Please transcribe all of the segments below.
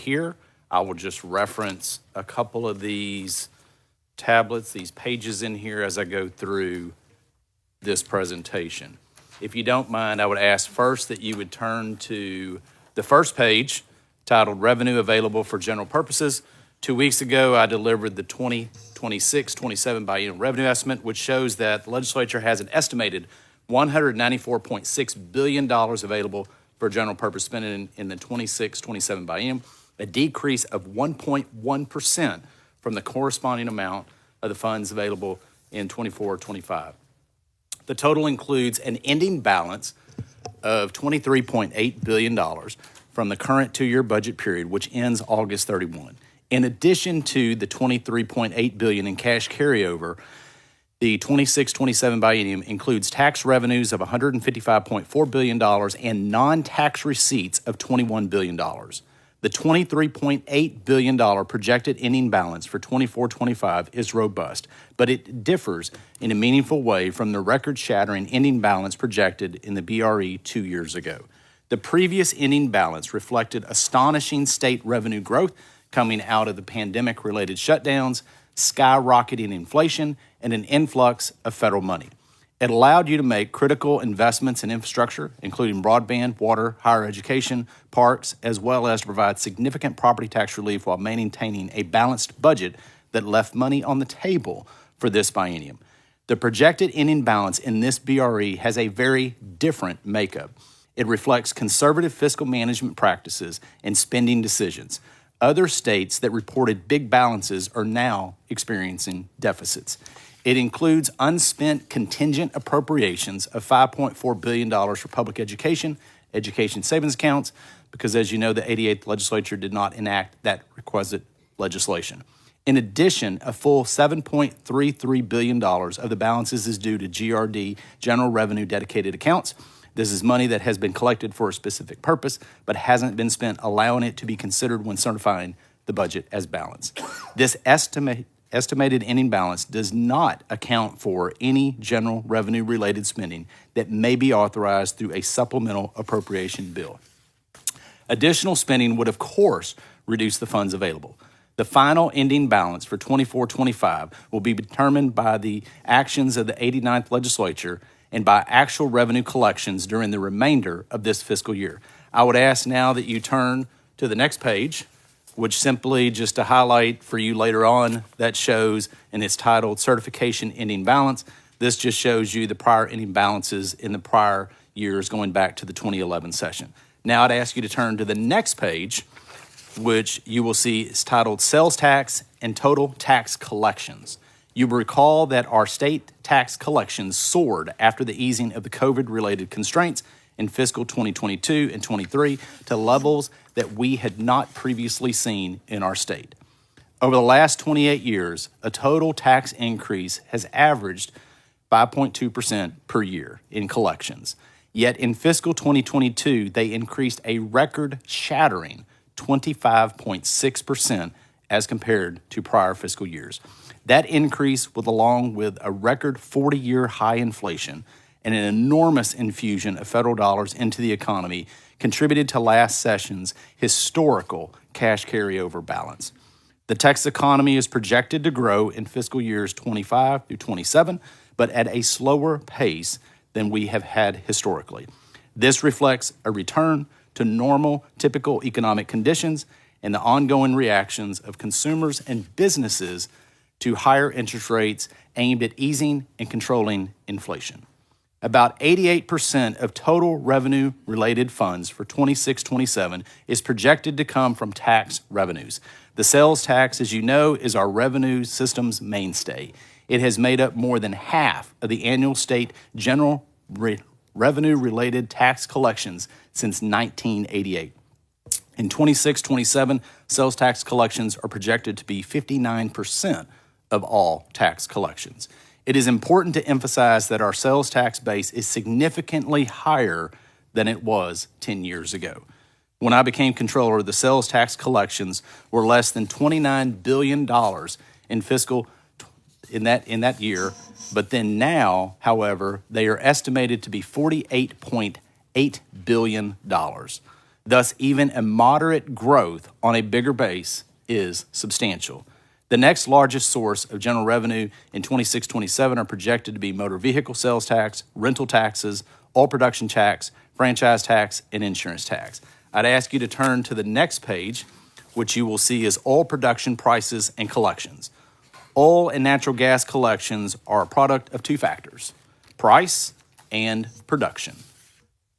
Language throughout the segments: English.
here. I will just reference a couple of these tablets, these pages in here as I go through this presentation. If you don't mind, I would ask first that you would turn to the first page titled Revenue Available for General Purposes. 2 weeks ago, I delivered the 2026-27 biennial revenue estimate, which shows that the legislature has an estimated $194.6 billion available for general purpose spending in the 26-27 biennium, a decrease of 1.1% from the corresponding amount of the funds available in 24-25. The total includes an ending balance of $23.8 billion from the current 2-year budget period, which ends August 31. In addition to the $23.8 billion in cash carryover, the 26-27 biennium includes tax revenues of $155.4 billion and non-tax receipts of $21 billion. The $23.8 billion projected ending balance for 24-25 is robust, but it differs in a meaningful way from the record-shattering ending balance projected in the BRE 2 years ago. The previous ending balance reflected astonishing state revenue growth coming out of the pandemic-related shutdowns, skyrocketing inflation, and an influx of federal money. It allowed you to make critical investments in infrastructure, including broadband, water, higher education, parks, as well as to provide significant property tax relief while maintaining a balanced budget that left money on the table for this biennium. The projected ending balance in this BRE has a very different makeup. It reflects conservative fiscal management practices and spending decisions. Other states that reported big balances are now experiencing deficits. It includes unspent contingent appropriations of $5.4 billion for public education, education savings accounts, because as you know, the 88th legislature did not enact that requisite legislation. In addition, a full $7.33 billion of the balances is due to GRD, General Revenue Dedicated Accounts. This is money that has been collected for a specific purpose, but hasn't been spent, allowing it to be considered when certifying the budget as balanced. This estimated ending balance does not account for any general revenue-related spending that may be authorized through a supplemental appropriation bill. Additional spending would, of course, reduce the funds available. The final ending balance for 24-25 will be determined by the actions of the 89th legislature and by actual revenue collections during the remainder of this fiscal year. I would ask now that you turn to the next page, which simply just to highlight for you later on, that shows, and it's titled Certification Ending Balance. This just shows you the prior ending balances in the prior years going back to the 2011 session. Now I'd ask you to turn to the next page, which you will see is titled Sales Tax and Total Tax Collections. You will recall that our state tax collections soared after the easing of the COVID-related constraints in fiscal 2022 and 23 to levels that we had not previously seen in our state. Over the last 28 years, a total tax increase has averaged 5.2% per year in collections. Yet in fiscal 2022, they increased a record-shattering 25.6% as compared to prior fiscal years. That increase, along with a record 40-year high inflation and an enormous infusion of federal dollars into the economy, contributed to last session's historical cash carryover balance. The Texas economy is projected to grow in fiscal years 25 through 27, but at a slower pace than we have had historically. This reflects a return to normal, typical economic conditions and the ongoing reactions of consumers and businesses to higher interest rates aimed at easing and controlling inflation. About 88% of total revenue-related funds for 26-27 is projected to come from tax revenues. The sales tax, as you know, is our revenue system's mainstay. It has made up more than half of the annual state general revenue-related tax collections since 1988. In 26-27, sales tax collections are projected to be 59% of all tax collections. It is important to emphasize that our sales tax base is significantly higher than it was 10 years ago. When I became controller, the sales tax collections were less than $29 billion in that year, but then now, however, they are estimated to be $48.8 billion. Thus, even a moderate growth on a bigger base is substantial. The next largest source of general revenue in 26-27 are projected to be motor vehicle sales tax, rental taxes, oil production tax, franchise tax, and insurance tax. I'd ask you to turn to the next page, which you will see is oil production prices and collections. Oil and natural gas collections are a product of two factors: price and production.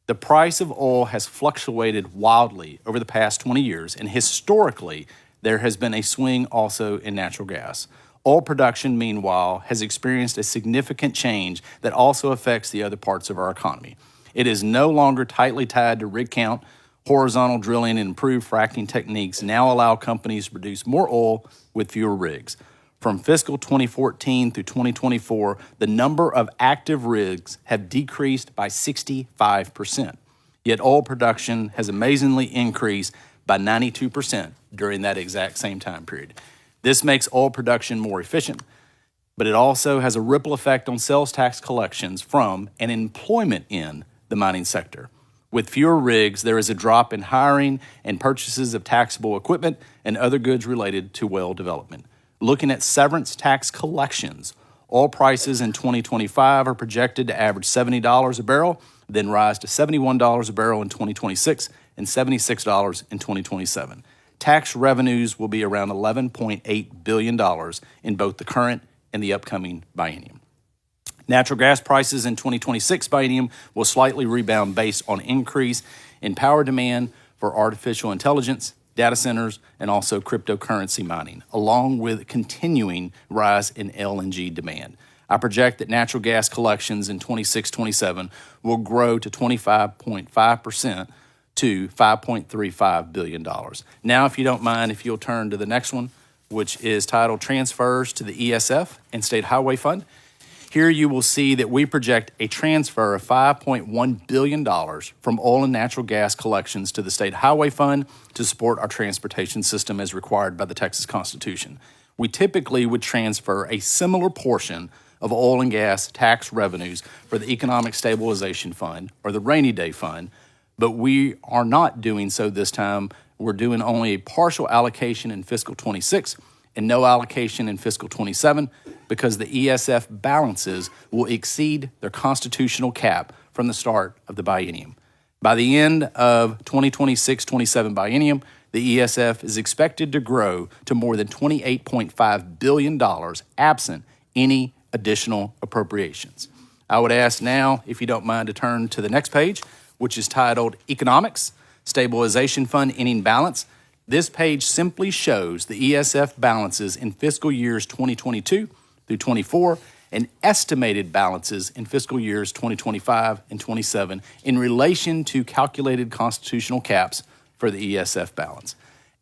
The price of oil has fluctuated wildly over the past 20 years, and historically, there has been a swing also in natural gas. Oil production, meanwhile, has experienced a significant change that also affects the other parts of our economy. It is no longer tightly tied to rig count. Horizontal drilling and improved fracking techniques now allow companies to produce more oil with fewer rigs. From fiscal 2014 through 2024, the number of active rigs have decreased by 65%. Yet oil production has amazingly increased by 92% during that exact same time period. This makes oil production more efficient, but it also has a ripple effect on sales tax collections from and employment in the mining sector. With fewer rigs, there is a drop in hiring and purchases of taxable equipment and other goods related to well development. Looking at severance tax collections, oil prices in 2025 are projected to average $70 a barrel, then rise to $71 a barrel in 2026 and $76 in 2027. Tax revenues will be around $11.8 billion in both the current and the upcoming biennium. Natural gas prices in 2026 biennium will slightly rebound based on increase in power demand for artificial intelligence, data centers, and also cryptocurrency mining, along with continuing rise in LNG demand. I project that natural gas collections in 26-27 will grow to 25.5% to $5.35 billion. Now, if you don't mind, if you'll turn to the next one, which is titled Transfers to the ESF and State Highway Fund. Here you will see that we project a transfer of $5.1 billion from oil and natural gas collections to the State Highway Fund to support our transportation system as required by the Texas Constitution. We typically would transfer a similar portion of oil and gas tax revenues for the Economic Stabilization Fund or the Rainy Day Fund, but we are not doing so this time. We're doing only a partial allocation in fiscal 26 and no allocation in fiscal 27 because the ESF balances will exceed their constitutional cap from the start of the biennium. By the end of 2026-27 biennium, the ESF is expected to grow to more than $28.5 billion absent any additional appropriations. I would ask now, if you don't mind, to turn to the next page, which is titled Economics Stabilization Fund Ending Balance. This page simply shows the ESF balances in fiscal years 2022 through 24 and estimated balances in fiscal years 2025 and 27 in relation to calculated constitutional caps for the ESF balance.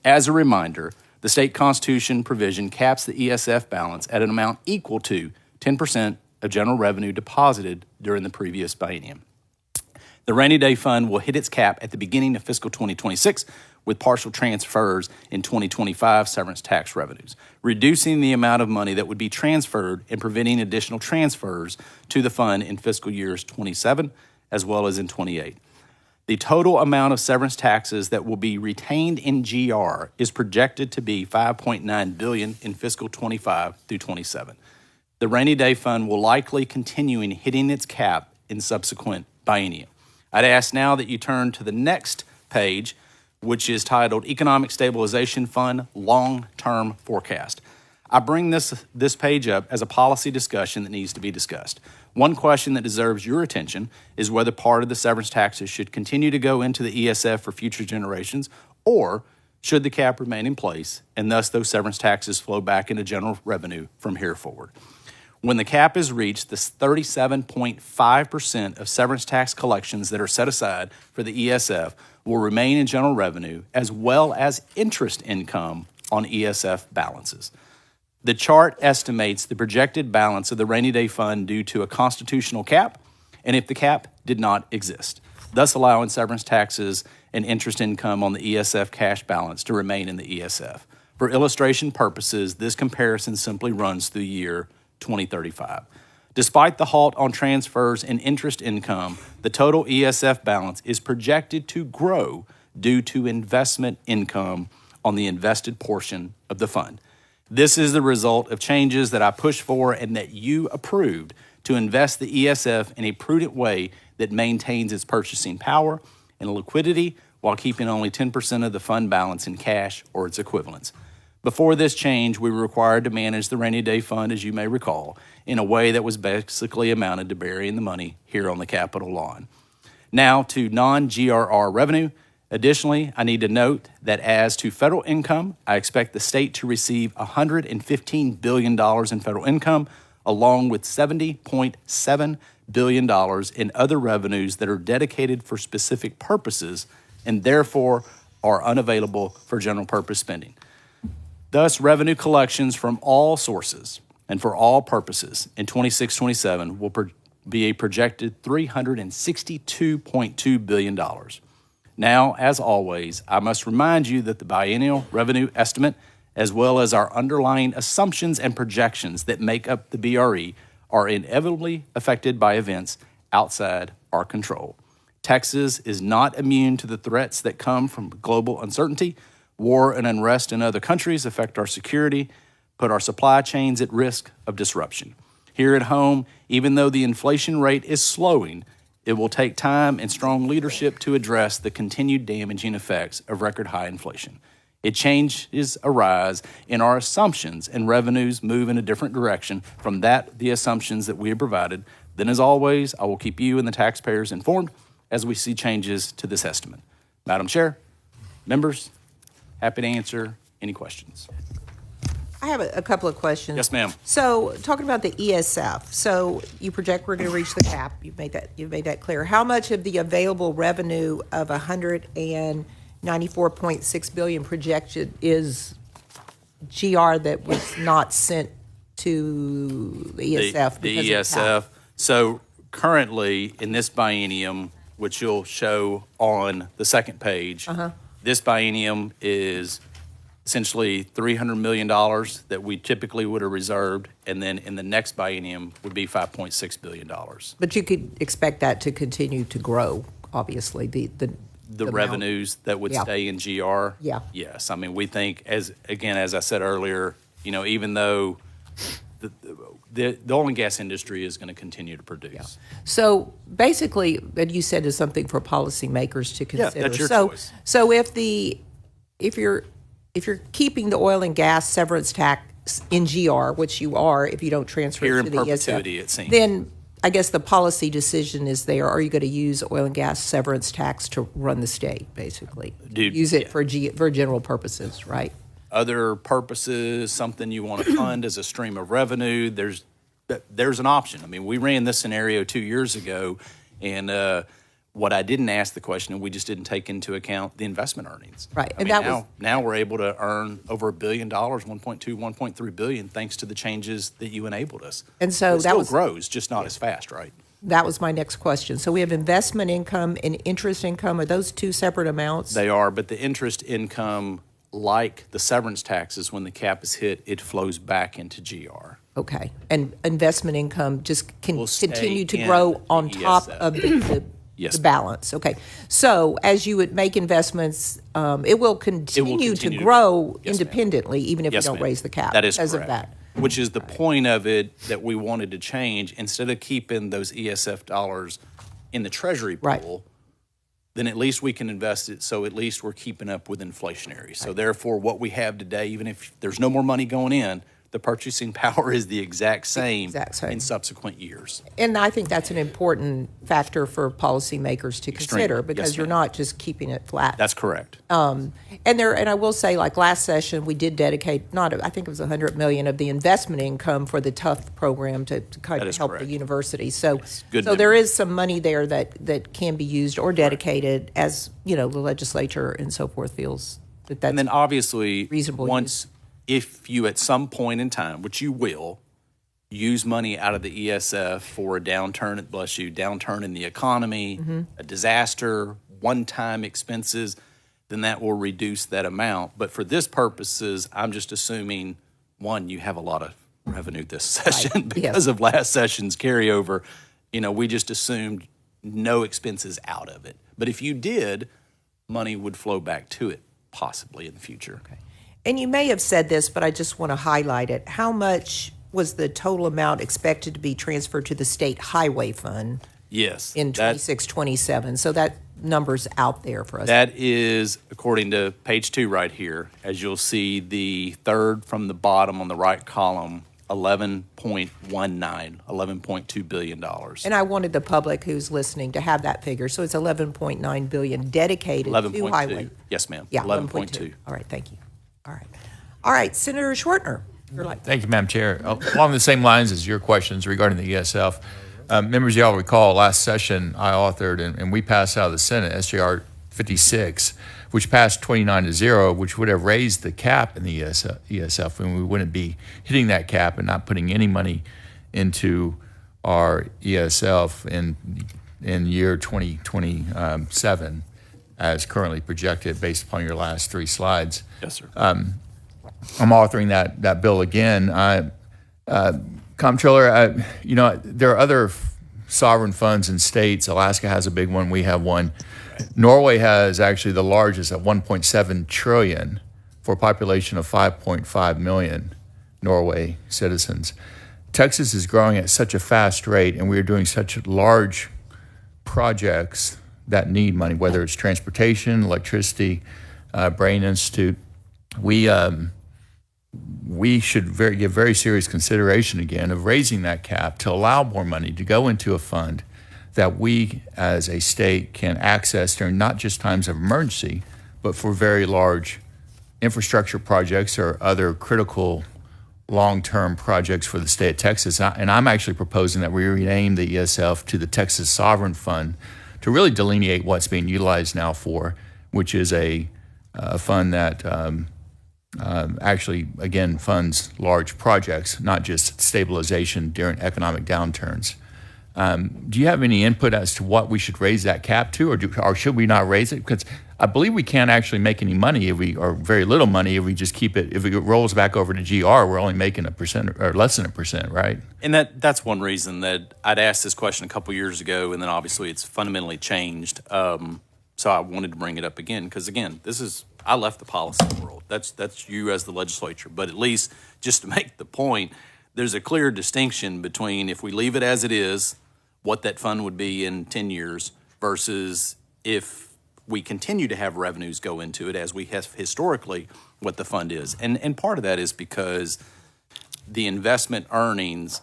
As a reminder, the state constitution provision caps the ESF balance at an amount equal to 10% of general revenue deposited during the previous biennium. The Rainy Day Fund will hit its cap at the beginning of fiscal 2026 with partial transfers in 2025 severance tax revenues, reducing the amount of money that would be transferred and preventing additional transfers to the fund in fiscal years 27 as well as in 28. The total amount of severance taxes that will be retained in GR is projected to be $5.9 billion in fiscal 25 through 27. The Rainy Day Fund will likely continue in hitting its cap in subsequent biennium. I'd ask now that you turn to the next page, which is titled Economic Stabilization Fund Long-Term Forecast. I bring this page up as a policy discussion that needs to be discussed. One question that deserves your attention is whether part of the severance taxes should continue to go into the ESF for future generations, or should the cap remain in place and thus those severance taxes flow back into general revenue from here forward. When the cap is reached, the 37.5% of severance tax collections that are set aside for the ESF will remain in general revenue as well as interest income on ESF balances. The chart estimates the projected balance of the Rainy Day Fund due to a constitutional cap and if the cap did not exist, thus allowing severance taxes and interest income on the ESF cash balance to remain in the ESF. For illustration purposes, this comparison simply runs through the year 2035. Despite the halt on transfers and interest income, the total ESF balance is projected to grow due to investment income on the invested portion of the fund. This is the result of changes that I pushed for and that you approved to invest the ESF in a prudent way that maintains its purchasing power and liquidity while keeping only 10% of the fund balance in cash or its equivalents. Before this change, we were required to manage the rainy day fund, as you may recall, in a way that was basically amounted to burying the money here on the Capitol lawn. Now to non-GRR revenue. Additionally, I need to note that as to federal income, I expect the state to receive $115 billion in federal income, along with $70.7 billion in other revenues that are dedicated for specific purposes and therefore are unavailable for general purpose spending. Thus, revenue collections from all sources and for all purposes in 26-27 will be a projected $362.2 billion. Now, as always, I must remind you that the biennial revenue estimate, as well as our underlying assumptions and projections that make up the BRE, are inevitably affected by events outside our control. Texas is not immune to the threats that come from global uncertainty. War and unrest in other countries affect our security, put our supply chains at risk of disruption. Here at home, even though the inflation rate is slowing, it will take time and strong leadership to address the continued damaging effects of record high inflation. It changes arise in our assumptions and revenues move in a different direction from the assumptions that we have provided. Then, as always, I will keep you and the taxpayers informed as we see changes to this estimate. Madam Chair, members, happy to answer any questions. I have a couple of questions. Yes, ma'am. So, talking about the ESF, so you project we're going to reach the cap. You've made that clear. How much of the available revenue of $194.6 billion projected is GR that was not sent to the ESF? The ESF. So currently in this biennium, which you'll show on the second page, this biennium is essentially $300 million that we typically would have reserved, and then in the next biennium would be $5.6 billion. But you could expect that to continue to grow, obviously, the revenues that would stay in GR? Yeah. Yes. I mean, we think, as I said earlier, even though the oil and gas industry is going to continue to produce. Yeah. So basically, and you said is something for policymakers to consider. Yeah, that's your choice. So if you're keeping the oil and gas severance tax in GR, which you are if you don't transfer Here it to in the perpetuity, ESF, it seems. then I guess the policy decision is there. Are you going to use oil and gas severance tax to run the state, basically? Use it for general purposes, right? Other purposes, something you want to fund as a stream of revenue, there's an option. I mean, we ran this scenario 2 years ago, and what I didn't ask the question, and we just didn't take into account the investment earnings. Right. I mean, now we're able to earn over $1 billion, 1.3 billion, thanks to the changes that you enabled us. And so it still grows, just not as fast, right? That was my next question. So we have investment income and interest income. Are those two separate amounts? They are, but the interest income, like the severance taxes, when the cap is hit, it flows back into GR. Okay. And investment income just Will continue to stay grow in on the top ESF. of the Yes, balance. Okay. So as you would make investments, it will continue to continue grow Yes, ma'am. independently, even if Yes, we don't ma'am. raise the cap. That is because correct. of that. Which is the point of it that we wanted to change. Instead of keeping those ESF dollars in the treasury pool, Right. then at least we can invest it, so at least we're keeping up with inflationary. So therefore, what we have today, even if there's no more money going in, the purchasing power is the exact same in subsequent years. And I think that's an important factor for policymakers to consider because Yes, you're ma'am. not just keeping it flat. That's correct. And I will say, like last session, we did dedicate I think it was $100 million of the investment income for the TUF program to kind That of is help correct. the university. So, Good so there memory. is some money there that can be used or dedicated as the legislature and so forth feels that that's And then obviously, reasonable if you at some point in time, which you will, use money out of the ESF for a downturn in the economy, a disaster, one-time expenses, then that will reduce that amount. But for this purposes, I'm just assuming, one, you have a lot of revenue this session because of last session's carryover. We just assumed no expenses out of it. But if you did, money would flow back to it, possibly in the future. Okay. And you may have said this, but I just want to highlight it. How much was the total amount expected to be transferred to the state highway fund Yes. in 26, 27? So that number's out there for us. That is, according to page 2 right here, as you'll see, the third from the bottom on the right column, $11.2 billion. And I wanted the public who's listening to have that figure. So it's 11.9 billion dedicated to 11.2. highway. Yes, ma'am. Yeah, 11.2. All right, thank you. All right. All right, Senator Schwartner. You're like, Thank you, Madam Chair. Along the same lines as your questions regarding the ESF, members, y'all recall last session I authored and we passed out of the Senate SJR 56, which passed 29-0, which would have raised the cap in the ESF, and we wouldn't be hitting that cap and not putting any money into our ESF in year 2027 as currently projected based upon your last 3 slides. Yes, sir. I'm authoring that bill again. Comptroller, there are other sovereign funds in states. Alaska has a big one. We have one. Norway has actually the largest at 1.7 trillion for a population of 5.5 million Norway citizens. Texas is growing at such a fast rate, and we are doing such large projects that need money, whether it's transportation, electricity, Brain Institute. We should give very serious consideration again of raising that cap to allow more money to go into a fund that we as a state can access during not just times of emergency, but for very large infrastructure projects or other critical long-term projects for the state of Texas. And I'm actually proposing that we rename the ESF to the Texas Sovereign Fund to really delineate what's being utilized now for, which is a fund that actually, again, funds large projects, not just stabilization during economic downturns. Do you have any input as to what we should raise that cap to, or should we not raise it? Because I believe we can't actually make any money or very little money if we just keep it. If it rolls back over to GR, we're only making 1% or less than 1%, right? And that's one reason that I'd asked this question a couple years ago, and then obviously it's fundamentally changed. So I wanted to bring it up again because, again, I left the policy world. That's you as the legislature. But at least just to make the point, there's a clear distinction between if we leave it as it is, what that fund would be in 10 years versus if we continue to have revenues go into it as we have historically, what the fund is. And part of that is because the investment earnings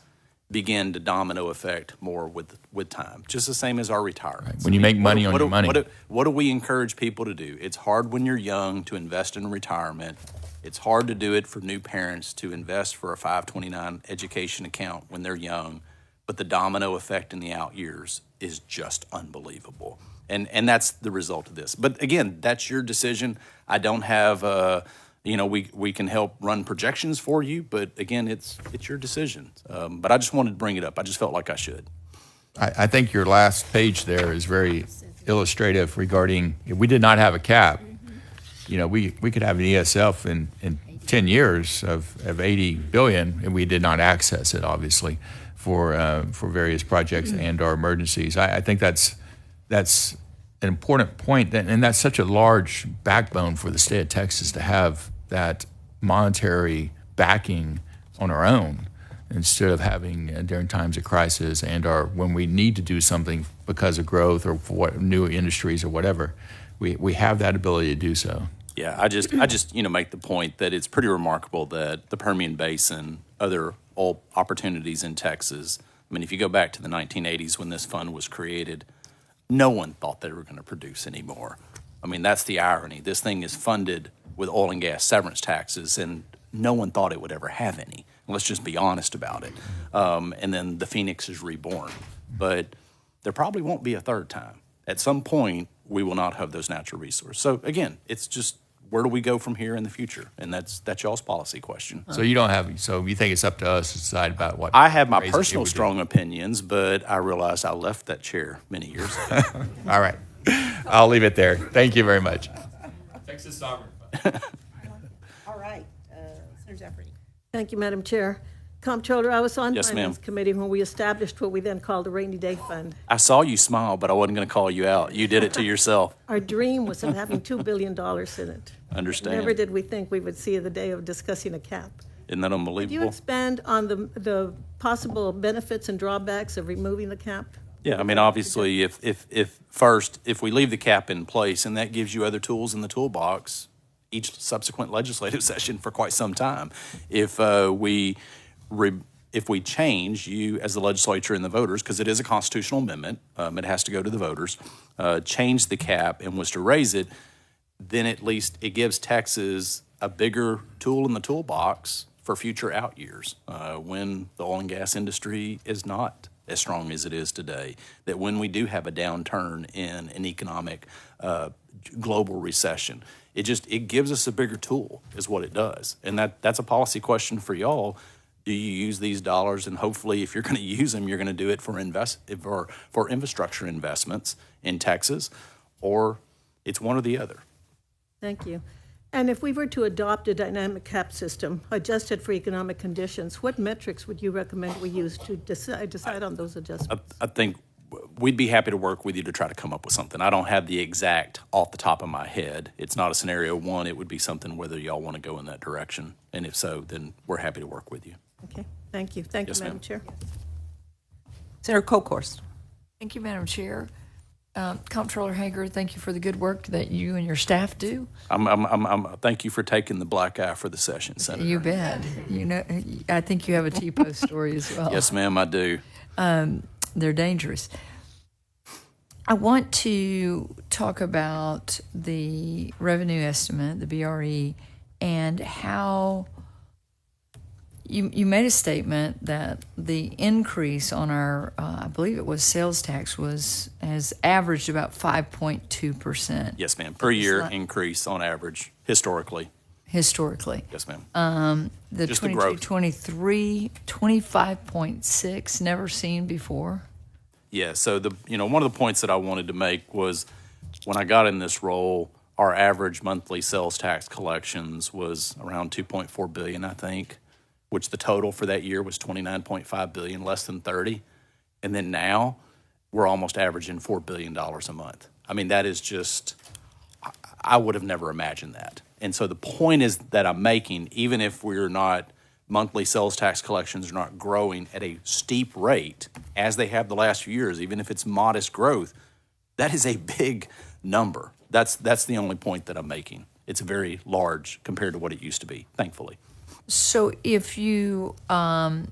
begin to domino effect more with time, just the same as our retirement. Right. When you make money on your money. What do we encourage people to do? It's hard when you're young to invest in retirement. It's hard to do it for new parents to invest for a 529 education account when they're young, but the domino effect in the out years is just unbelievable. And that's the result of this. But again, that's your decision. I don't have we can help run projections for you, but again, it's your decision. But I just wanted to bring it up. I just felt like I should. I think your last page there is very illustrative regarding if we did not have a cap. We could have an ESF in 10 years of 80 billion, and we did not access it, obviously, for various projects and our emergencies. I think that's an important point, and that's such a large backbone for the state of Texas to have that monetary backing on our own instead of having during times of crisis and/or when we need to do something because of growth or for new industries or whatever. We have that ability to do so. Yeah, I just make the point that it's pretty remarkable that the Permian Basin, other oil opportunities in Texas. I mean, if you go back to the 1980s when this fund was created, no one thought they were going to produce anymore. I mean, that's the irony. This thing is funded with oil and gas severance taxes, and no one thought it would ever have any. Let's just be honest about it. And then the Phoenix is reborn. But there probably won't be a third time. At some point, we will not have those natural resources. So again, it's just where do we go from here in the future? And that's y'all's policy question. So you think it's up to us to decide about what? I have my personal strong opinions, but I realized I left that chair many years ago. All right. I'll leave it there. Thank you very much. Texas Sovereign Fund. All right, Senator Zafferty. Thank you, Madam Chair. Comptroller, I was on Yes, ma'am. Finance Committee when we established what we then called a rainy day fund. I saw you smile, but I wasn't going to call you out. You did it to yourself. Our dream was of having $2 billion in it. Understand. Never did we think we would see the day of discussing a cap. Isn't that Do you unbelievable? expand on the possible benefits and drawbacks of removing the cap? Yeah, I mean, obviously, if we leave the cap in place, and that gives you other tools in the toolbox each subsequent legislative session for quite some time. If we change, you as the legislature and the voters, because it is a constitutional amendment, it has to go to the voters, change the cap and was to raise it, then at least it gives Texas a bigger tool in the toolbox for future out years when the oil and gas industry is not as strong as it is today, that when we do have a downturn in an economic global recession, it gives us a bigger tool is what it does. And that's a policy question for y'all. Do you use these dollars? And hopefully, if you're going to use them, you're going to do it for infrastructure investments in Texas, or it's one or the other. Thank you. And if we were to adopt a dynamic cap system adjusted for economic conditions, what metrics would you recommend we use to decide on those adjustments? I think we'd be happy to work with you to try to come up with something. I don't have the exact off the top of my head. It's not a scenario one. It would be something whether y'all want to go in that direction. And if so, then we're happy to work with you. Okay, thank you. Thank Yes, you, Madam ma'am. Chair. Senator Colhorst. Thank you, Madam Chair. Comptroller Hagar, thank you for the good work that you and your staff do. Thank you for taking the black eye for the session, Senator. You bet. You know, I think you have a T-post story as well. Yes, ma'am, I do. They're dangerous. I want to talk about the revenue estimate, the BRE, and how you made a statement that the increase on our, I believe it was sales tax, has averaged about 5.2%. Yes, ma'am. Per year increase on average, historically. Historically. Yes, ma'am. The Just the 22, growth. 23, 25.6, never seen before. Yeah, so one of the points that I wanted to make was when I got in this role, our average monthly sales tax collections was around $2.4 billion, I think, which the total for that year was $29.5 billion, less than 30. And then now we're almost averaging $4 billion a month. I mean, that is just, I would have never imagined that. And so the point is that I'm making, even if we're not, monthly sales tax collections are not growing at a steep rate as they have the last few years, even if it's modest growth, that is a big number. That's the only point that I'm making. It's very large compared to what it used to be, thankfully. So if you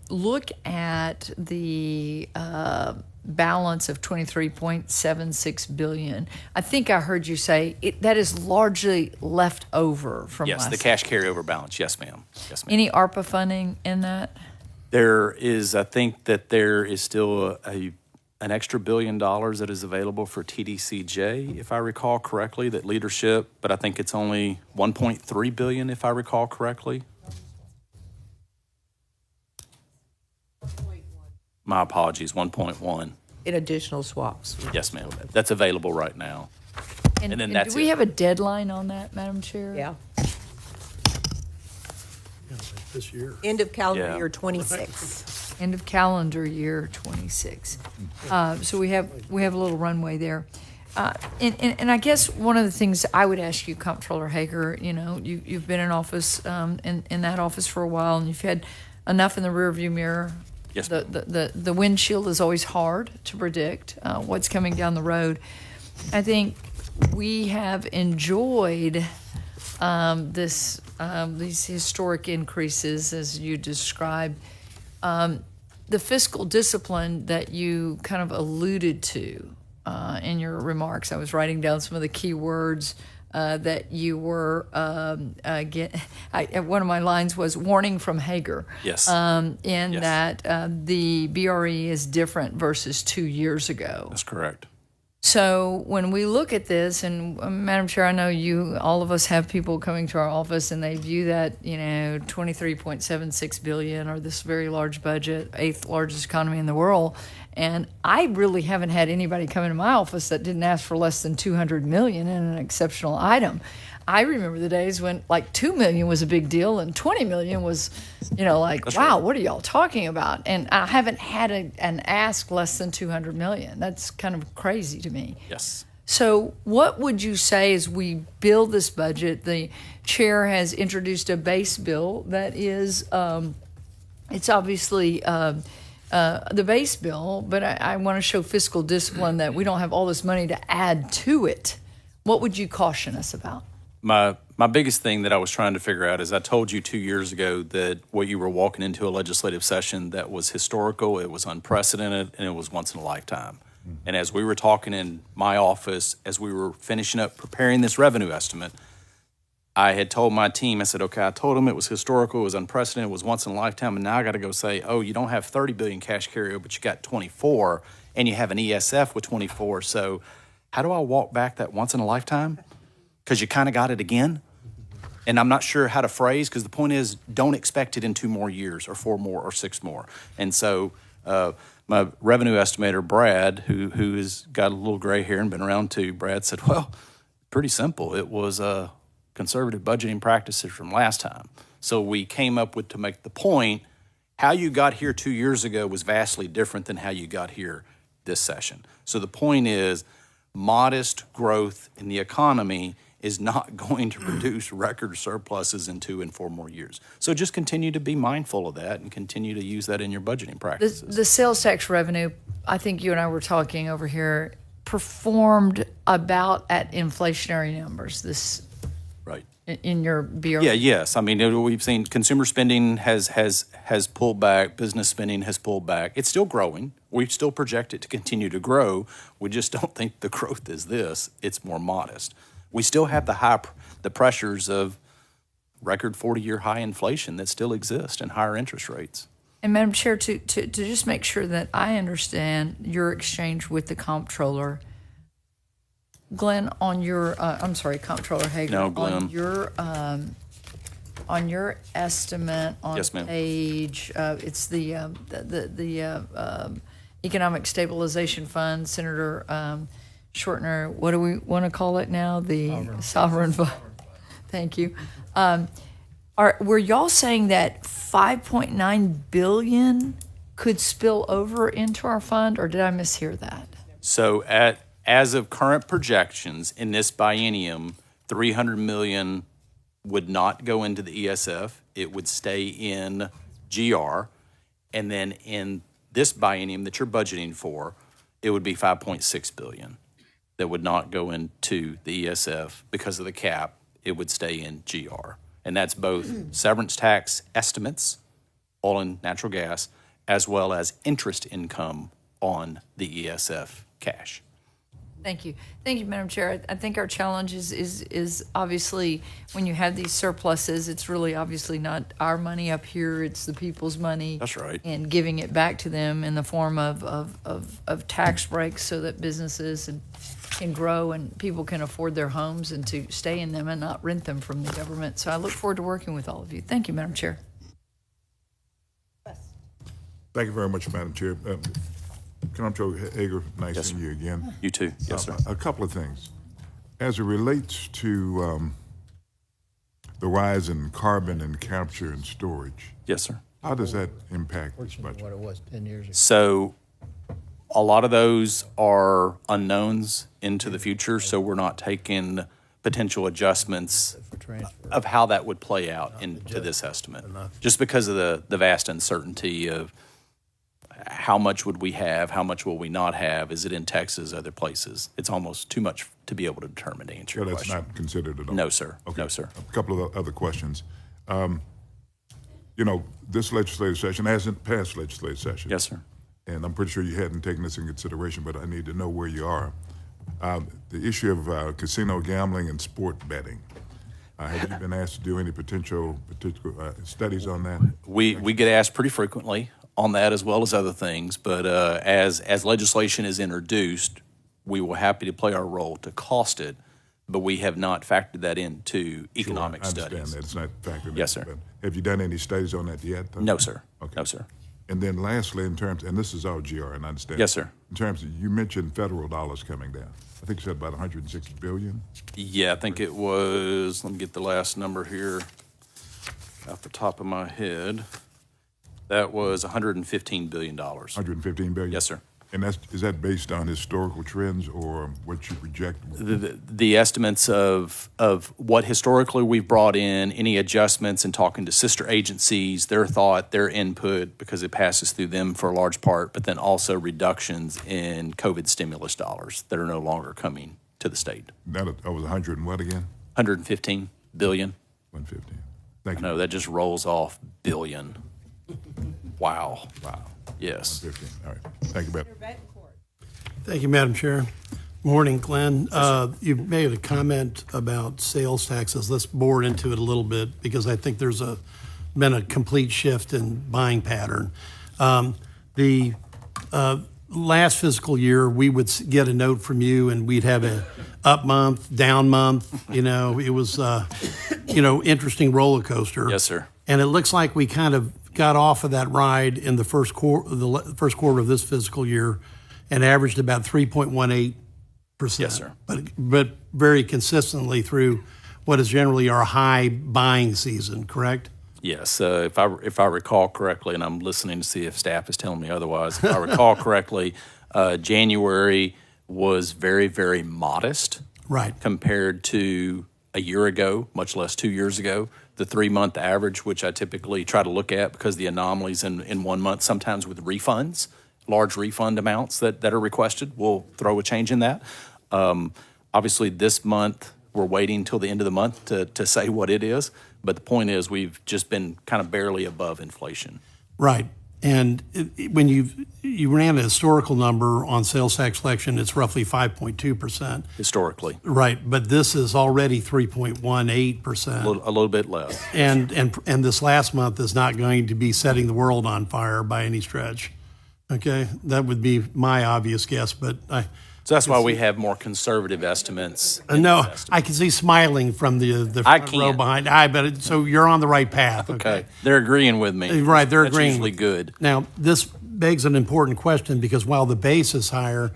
look at the balance of $23.76 billion, I think I heard you say that is largely left over from Yes, last the cash carryover balance. Yes, ma'am. Yes, ma'am. Any ARPA funding in that? There is, I think that there is still an extra $1 billion that is available for TDCJ, if I recall correctly, that leadership, but I think it's only $1.3 billion, if I recall correctly. My apologies, 1.1. In additional swaps. Yes, ma'am. That's available right now. And then that's do we it. have a deadline on that, Madam Chair? Yeah. This year. End of calendar Yeah. year 26. End of calendar year 26. So we have a little runway there. And I guess one of the things I would ask you, Comptroller Hagar, you've been in office, in that office for a while, and you've had enough in the rearview mirror. Yes, The windshield is always hard to predict what's coming down the road. I think we have enjoyed these historic increases, as you described. The fiscal discipline that you kind of alluded to in your remarks. I was writing down some of the key words that you were, one of my lines was warning from Hagar. Yes. Yes. That the BRE is different versus 2 years ago. That's correct. So when we look at this, and Madam Chair, I know all of us have people coming to our office and they view that, $23.76 billion or this very large budget, 8th largest economy in the world. And I really haven't had anybody come into my office that didn't ask for less than $200 million in an exceptional item. I remember the days when like 2 million was a big deal and 20 million was, like, wow, what are y'all talking about? And I haven't had an ask less than 200 million. That's kind of crazy to me. Yes. So what would you say as we build this budget? The chair has introduced a base bill that is, it's obviously the base bill, but I want to show fiscal discipline that we don't have all this money to add to it. What would you caution us about? My biggest thing that I was trying to figure out is I told you 2 years ago that what you were walking into a legislative session that was historical, it was unprecedented, and it was once in a lifetime. And as we were talking in my office, as we were finishing up preparing this revenue estimate, I had told my team, I said, okay, I told them it was historical, it was unprecedented, it was once in a lifetime, and now I got to go say, oh, you don't have 30 billion cash carryover, but you got 24, and you have an ESF with 24. So how do I walk back that once in a lifetime? Because you kind of got it again. And I'm not sure how to phrase, because the point is, don't expect it in 2 more years or 4 more or 6 more. And so my revenue estimator, Brad, who has got a little gray hair and been around too, Brad said, well, pretty simple. It was conservative budgeting practices from last time. So we came up with, to make the point, how you got here 2 years ago was vastly different than how you got here this session. So the point is, modest growth in the economy is not going to produce record surpluses in 2 and 4 more years. So just continue to be mindful of that and continue to use that in your budgeting practices. The sales tax revenue, I think you and I were talking over here, performed about at inflationary numbers Right. in your BR. Yeah, yes. I mean, we've seen consumer spending has pulled back, business spending has pulled back. It's still growing. We still project it to continue to grow. We just don't think the growth is this. It's more modest. We still have the pressures of record 40-year high inflation that still exist and higher interest rates. And Madam Chair, to just make sure that I understand your exchange with the Comptroller, Glenn, on your, Comptroller Hagar. No, Glenn. On your estimate on Yes, ma'am. page, it's the Economic Stabilization Fund, Senator Shortner, what do we want to call it now? The Sovereign Fund. Thank you. Were y'all saying that 5.9 billion could spill over into our fund, or did I mishear that? So as of current projections in this biennium, 300 million would not go into the ESF. It would stay in GR. And then in this biennium that you're budgeting for, it would be 5.6 billion that would not go into the ESF because of the cap. It would stay in GR. And that's both severance tax estimates, oil and natural gas, as well as interest income on the ESF cash. Thank you. Thank you, Madam Chair. I think our challenge is obviously when you have these surpluses, it's really obviously not our money up here, it's the people's money. That's right. And giving it back to them in the form of tax breaks so that businesses can grow and people can afford their homes and to stay in them and not rent them from the government. So I look forward to working with all of you. Thank you, Madam Chair. Thank you very much, Madam Chair. Comptroller Hagar, nice seeing you again. You too. Yes, sir. A couple of things. As it relates to the rise in carbon and capture and storage, Yes, sir. how does that impact this What budget? it was 10 years ago. So a lot of those are unknowns into the future, so we're not taking potential adjustments For transfer. of how that would play out into this estimate, just because of the vast uncertainty of how much would we have, how much will we not have, is it in Texas, other places? It's almost too much to be able to determine, to answer So your that's question. not considered at all? No, sir. Okay. No, sir. A couple of other questions. This legislative session hasn't passed legislative session. Yes, sir. And I'm pretty sure you hadn't taken this in consideration, but I need to know where you are. The issue of casino gambling and sport betting. Have you been asked to do any particular studies on that? We get asked pretty frequently on that as well as other things, but as legislation is introduced, we will happy to play our role to cost it, but we have not factored that into economic I understand studies. that. It's not factored in. Yes, sir. But have you done any studies on that yet, though? No, sir. Okay. No, sir. And then lastly, in terms, and this is our GR, and I understand. Yes, sir. In terms of, you mentioned federal dollars coming down. I think you said about 160 billion. Yeah, I think it was, let me get the last number here off the top of my head. That was $115 billion. 115 billion? Yes, sir. And is that based on historical trends or what you project? The estimates of what historically we've brought in, any adjustments, and talking to sister agencies, their thought, their input, because it passes through them for a large part, but then also reductions in COVID stimulus dollars that are no longer coming to the state. That was 100 and what again? 115 billion. 115. Thank you. No, that just rolls off billion. Wow. Wow. Yes. 115. All right. Thank you, Beth. Thank you, Madam Chair. Morning, Glenn. You made a comment about sales taxes. Let's bore into it a little bit because I think there's been a complete shift in buying pattern. The last fiscal year, we would get a note from you and we'd have a up month, down month. You know, it was, interesting roller coaster. Yes, sir. And it looks like we kind of got off of that ride in the first quarter of this fiscal year and averaged about 3.18%. Yes, sir. But very consistently through what is generally our high buying season, correct? Yes, if I recall correctly, and I'm listening to see if staff is telling me otherwise, if I recall correctly, January was very, very modest. Right. Compared to a year ago, much less 2 years ago. The 3-month average, which I typically try to look at because the anomalies in 1 month, sometimes with refunds, large refund amounts that are requested, we'll throw a change in that. Obviously, this month, we're waiting till the end of the month to say what it is. But the point is, we've just been kind of barely above inflation. Right. And when you ran a historical number on sales tax collection, it's roughly 5.2%. Historically. Right. But this is already 3.18%. A little bit less. And this last month is not going to be setting the world on fire by any stretch. Okay, that would be my obvious guess, but So that's why we have more conservative estimates. no, I can see smiling from the front row behind. So you're on the right path. Okay, they're agreeing with me. Right, they're That's agreeing. usually good. Now, this begs an important question because while the base is higher,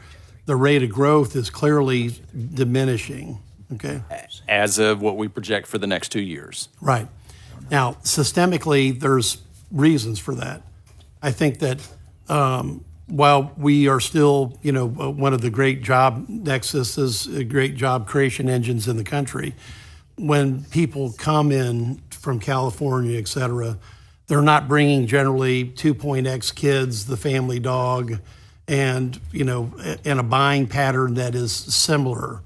the rate of growth is clearly diminishing. Okay, As of what we project for the next 2 years. right. Now, systemically, there's reasons for that. I think that while we are still, one of the great job nexuses, great job creation engines in the country, when people come in from California, et cetera, they're not bringing generally 2.x kids, the family dog, and, in a buying pattern that is similar,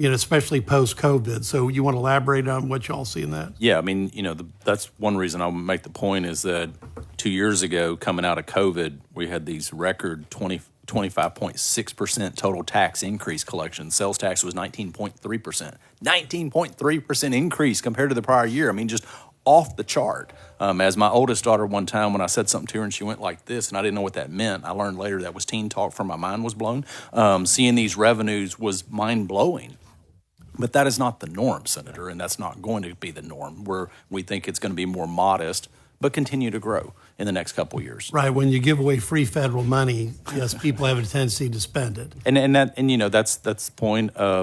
especially post-COVID. So you want to elaborate on what y'all see in that? Yeah, I mean, that's one reason I'll make the point is that 2 years ago, coming out of COVID, we had these record 25.6% total tax increase collection. Sales tax was 19.3%. 19.3% increase compared to the prior year. I mean, just off the chart. As my oldest daughter one time, when I said something to her and she went like this, and I didn't know what that meant, I learned later that was teen talk, for my mind was blown. Seeing these revenues was mind-blowing. But that is not the norm, Senator, and that's not going to be the norm. We think it's going to be more modest, but continue to grow in the next couple of years. Right. When you give away free federal money, yes, people have a tendency to spend it. That's the point. I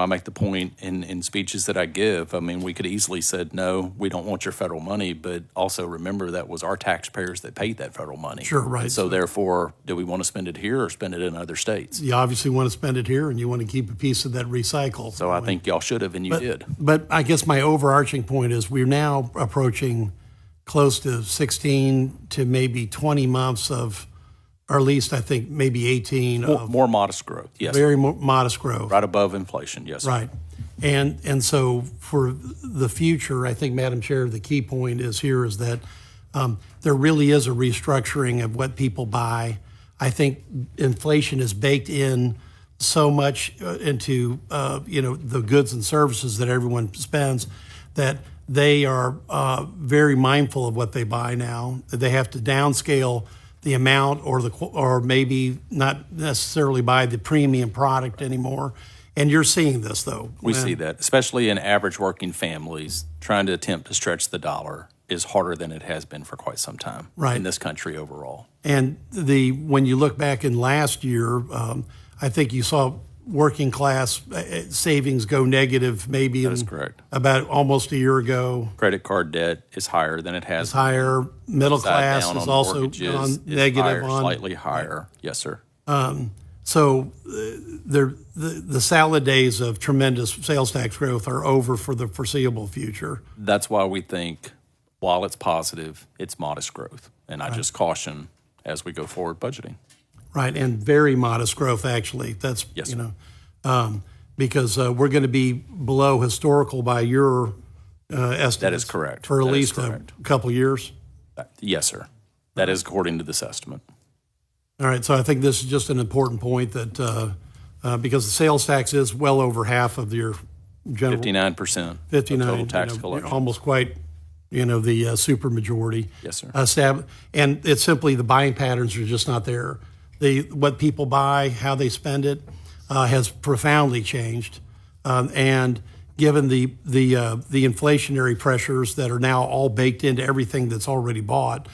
make the point in speeches that I give. I mean, we could easily said, no, we don't want your federal money, but also remember that was our taxpayers that paid that federal money. Sure, right. And so therefore, do we want to spend it here or spend it in other states? You obviously want to spend it here, and you want to keep a piece of that recycle. So I think y'all should have, and you did. But I guess my overarching point is we're now approaching close to 16 to maybe 20 months of, or at least I think maybe 18 of More modest growth, yes. very modest growth. Right above inflation, yes. Right. And so for the future, I think, Madam Chair, the key point is that there really is a restructuring of what people buy. I think inflation is baked in so much into the goods and services that everyone spends that they are very mindful of what they buy now. They have to downscale the amount or maybe not necessarily buy the premium product anymore. And you're seeing this, though. We see that, especially in average working families trying to attempt to stretch the dollar. is harder than it has been for quite some time Right. in this country overall. And when you look back in last year, I think you saw working class savings go negative maybe That is correct. about almost a year ago. Credit card debt is higher than it has. It's higher. Middle Upside class down is on also mortgages gone is negative higher, on. slightly higher. Yes, sir. So the salad days of tremendous sales tax growth are over for the foreseeable future. That's why we think, while it's positive, it's modest growth. And I just caution as we go forward budgeting. Right, and very modest growth, actually. That's, Yes, you sir. know, because we're going to be below historical by your estimates. That is correct. For at That is least correct. a couple years. Yes, sir. That is according to this estimate. All right, so I think this is just an important point that, because the sales tax is well over half of your general. 59% 59, of total tax you know, collection. almost quite, you know, the super majority. Yes, sir. And it's simply the buying patterns are just not there. What people buy, how they spend it, has profoundly changed. And given the inflationary pressures that are now all baked into everything that's already bought,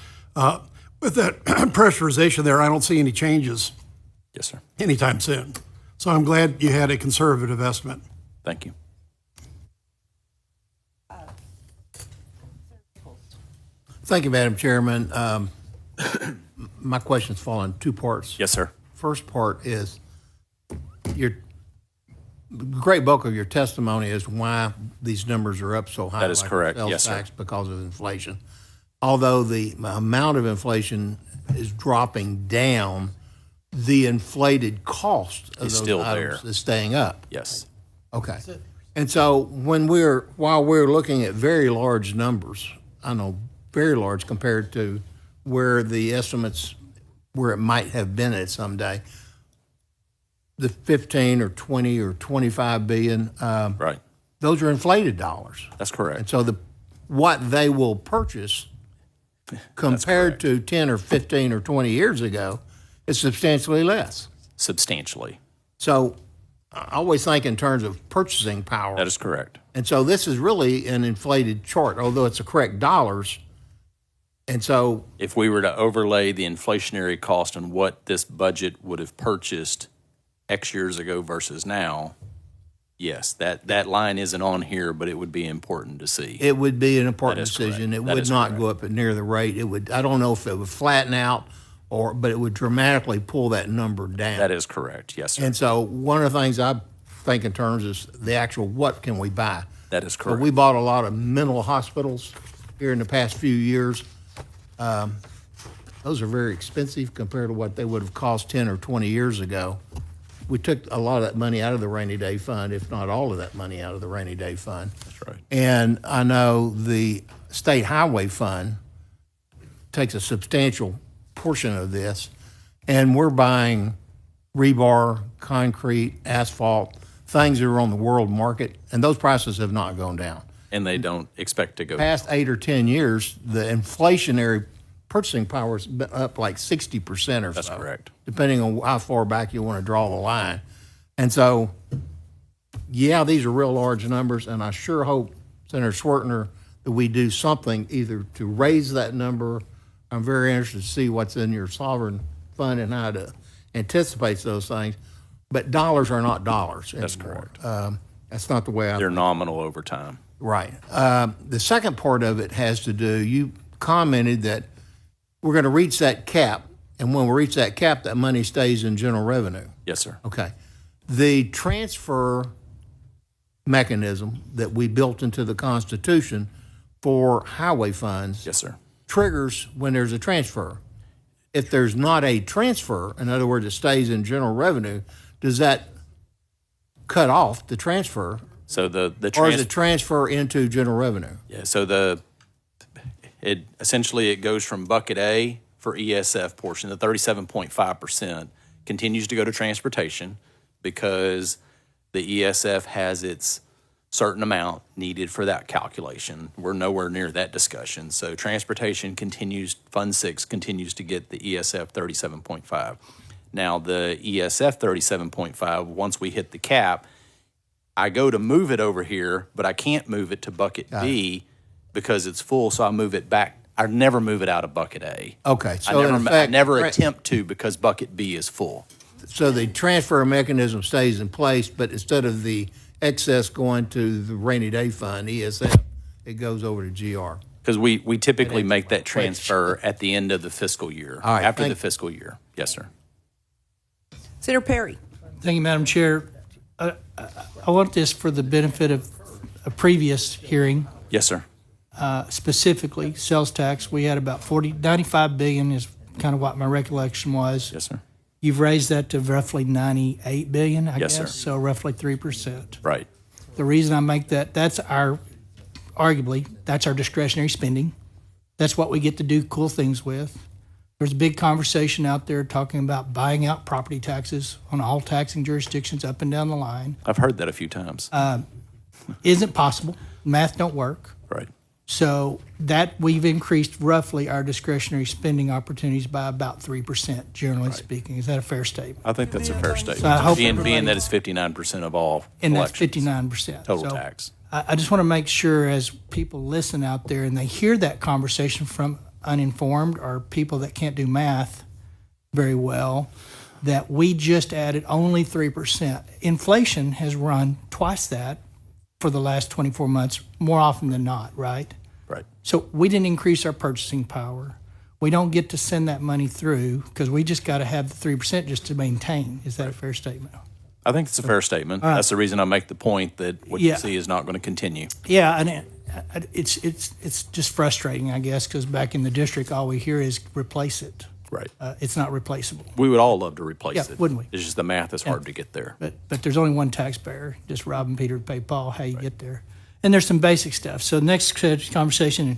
with that pressurization there, I don't see any changes Yes, sir. anytime soon. So I'm glad you had a conservative estimate. Thank you. Thank you, Madam Chairman. My questions fall in two parts. Yes, sir. First part is the great bulk of your testimony is why these numbers are up so high. That is like correct. Sales Yes, sir. tax because of inflation. Although the amount of inflation is dropping down, the inflated cost of It's those still items there. is staying up. Yes. Okay. And so while we're looking at very large numbers, I know very large compared to where the estimates, where it might have been at some day, the 15 or 20 or 25 billion, Right. those are inflated dollars. That's correct. And so what they will purchase compared to 10 or 15 or 20 years ago is substantially less. Substantially. So I always think in terms of purchasing power. That is correct. And so this is really an inflated chart, although it's the correct dollars. And so, If we were to overlay the inflationary cost on what this budget would have purchased X years ago versus now, yes, that line isn't on here, but it would be important to see. it would be an important That is decision. correct. It That would is not correct. go up at near the rate. It would, I don't know if it would flatten out but it would dramatically pull that number down. That is correct. Yes, sir. And so one of the things I think in terms is the actual what can we buy? That is So correct. we bought a lot of mental hospitals here in the past few years. Those are very expensive compared to what they would have cost 10 or 20 years ago. We took a lot of that money out of the rainy day fund, if not all of that money out of the rainy day fund. That's right. And I know the state highway fund takes a substantial portion of this, and we're buying rebar, concrete, asphalt, things that are on the world market, and those prices have not gone down. And they don't expect to go. Past 8 or 10 years, the inflationary purchasing power has been up like 60% or so. That's correct. Depending on how far back you want to draw the line. And so, yeah, these are real large numbers, and I sure hope, Senator Schwertner, that we do something either to raise that number. I'm very interested to see what's in your sovereign fund and how to anticipate those things. But dollars are not dollars anymore. That's correct. That's not the way I They're nominal over time. Right. The second part of it has to do, you commented that we're going to reach that cap, and when we reach that cap, that money stays in general revenue. Yes, sir. Okay. The transfer mechanism that we built into the Constitution for highway funds Yes, sir. triggers when there's a transfer. If there's not a transfer, in other words, it stays in general revenue, does that cut off the transfer, So the or is it transfer into general revenue? Yeah, so it essentially it goes from bucket A for ESF portion, the 37.5% continues to go to transportation because the ESF has its certain amount needed for that calculation. We're nowhere near that discussion. So transportation continues, Fund 6 continues to get the ESF 37.5. Now the ESF 37.5, once we hit the cap, I go to move it over here, but I can't move it to bucket B because it's full, so I move it back. I never move it out of bucket A. Okay, I so never, in I effect, never attempt to because bucket B is full. so the transfer mechanism stays in place, but instead of the excess going to the rainy day fund, ESF, it goes over to GR. Because we typically make that transfer at the end of the fiscal year, All right, after the thank- fiscal year. Yes, sir. Senator Perry. Thank you, Madam Chair. I want this for the benefit of a previous hearing, Yes, sir. specifically sales tax. We had about 95 billion is kind of what my recollection was. Yes, sir. You've raised that to roughly 98 billion, I Yes, guess, sir. so roughly 3%. Right. The reason I make that, arguably, that's our discretionary spending. That's what we get to do cool things with. There's a big conversation out there talking about buying out property taxes on all taxing jurisdictions up and down the line. I've heard that a few times. Isn't possible. Math don't work. Right. So that we've increased roughly our discretionary spending opportunities by about 3%, generally speaking. Is that a fair statement? I think that's a fair statement. So I hope being everybody- that it's 59% of all And that's collections. 59%. Total So tax. I just want to make sure as people listen out there and they hear that conversation from uninformed or people that can't do math very well, that we just added only 3%. Inflation has run twice that for the last 24 months, more often than not, right? Right. So we didn't increase our purchasing power. We don't get to send that money through because we just got to have the 3% just to maintain. Is that a fair statement? I think it's a fair statement. That's the reason I make the point that what you Yeah. see is not going to continue. Yeah, and it's just frustrating, I guess, because back in the district, all we hear is replace it. Right. It's not replaceable. We would all love to replace Yeah, it. wouldn't we? It's just the math is hard to get there. But there's only one taxpayer, just robbing Peter to pay Paul. How you get there? And there's some basic stuff. So next conversation, and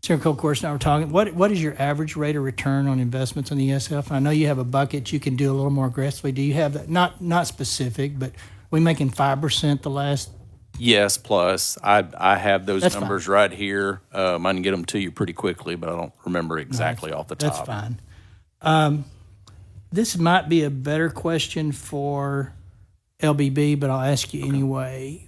Senator Cole, of course, and I were talking. What is your average rate of return on investments on the ESF? I know you have a bucket you can do a little more aggressively. Do you have that? Not specific, but we making 5% the last. Yes, plus I have those That's numbers right here. I can get them to you pretty quickly, but I don't remember exactly off the top. That's fine. This might be a better question for LBB, but I'll ask you anyway.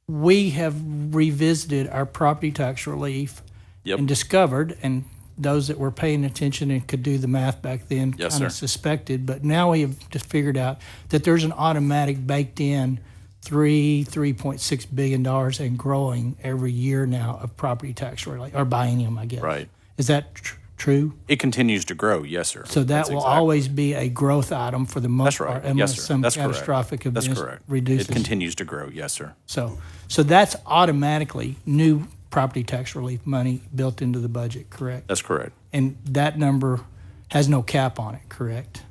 We have revisited our property tax relief Yep. and discovered, and those that were paying attention and could do the math back then Yes, kind of sir. suspected, but now we have just figured out that there's an automatic baked in $3.6 billion and growing every year now of property tax relief, or biennium, I guess. Right. Is that true? It continues to grow. Yes, sir. So that That's will exactly- always be a growth item for the most That's right. part, Yes, unless sir. some That's correct. catastrophic event That's correct. reduces. It continues to grow. Yes, sir. So that's automatically new property tax relief money built into the budget, correct? That's correct. And that number has no cap on it, correct?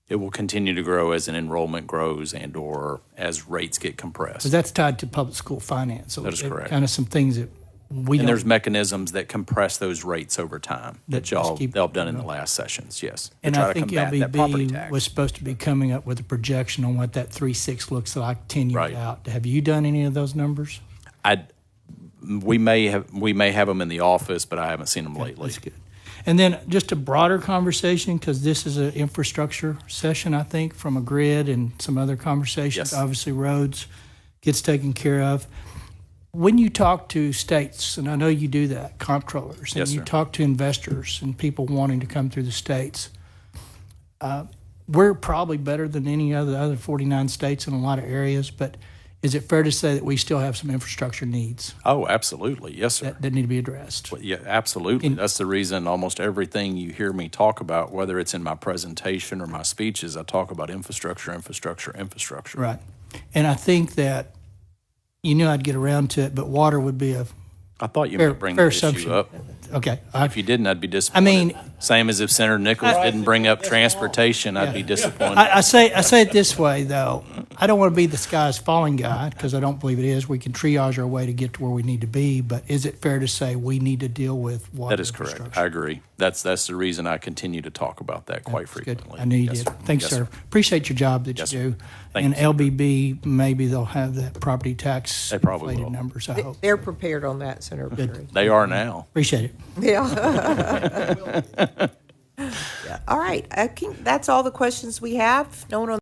It will continue to grow as an enrollment grows and or as rates get compressed. Because that's tied to public school finance. So That is correct. Kind of some things that we And there's don't. mechanisms that compress those rates over time That that just y'all keep- have done in the last sessions. Yes. To And try I to think combat that property LBB tax. was supposed to be coming up with a projection on what that 3.6 looks like 10 years Right. out. Have you done any of those numbers? We may have them in the office, but I haven't seen them lately. That's good. And then just a broader conversation, because this is an infrastructure session, I think, from a grid and some other conversations. Yes. Obviously, roads gets taken care of. When you talk to states, and I know you do that, comptrollers, and Yes, you sir. talk to investors and people wanting to come through the states, we're probably better than any other 49 states in a lot of areas, but is it fair to say that we still have some infrastructure needs Oh, absolutely. Yes, sir. that need to be addressed? Yeah, absolutely. That's the reason almost everything you hear me talk about, whether it's in my presentation or my speeches, I talk about infrastructure. Right. And I think that you knew I'd get around to it, but water would be a I thought you fair, might bring fair that issue assumption. up. Okay. If you didn't, I'd be disappointed. mean- Same as if Senator Nichols didn't bring up transportation, I'd be disappointed. I say it this way, though. I don't want to be the sky's falling guy, because I don't believe it is. We can triage our way to get to where we need to be, but is it fair to say we need to deal with water That is correct. infrastructure? I agree. That's the reason I continue to talk about that quite Good. frequently. I knew you Yes, did. sir. Thanks, Yes, sir. Appreciate your job that Yes, you sir. do. Thank And you, sir. LBB, maybe they'll have that property tax They probably inflated will. numbers, I hope. They're prepared on that, Senator Perry. They are now. Appreciate it. Yeah. Yeah. All right. I think that's all the questions we have. No one on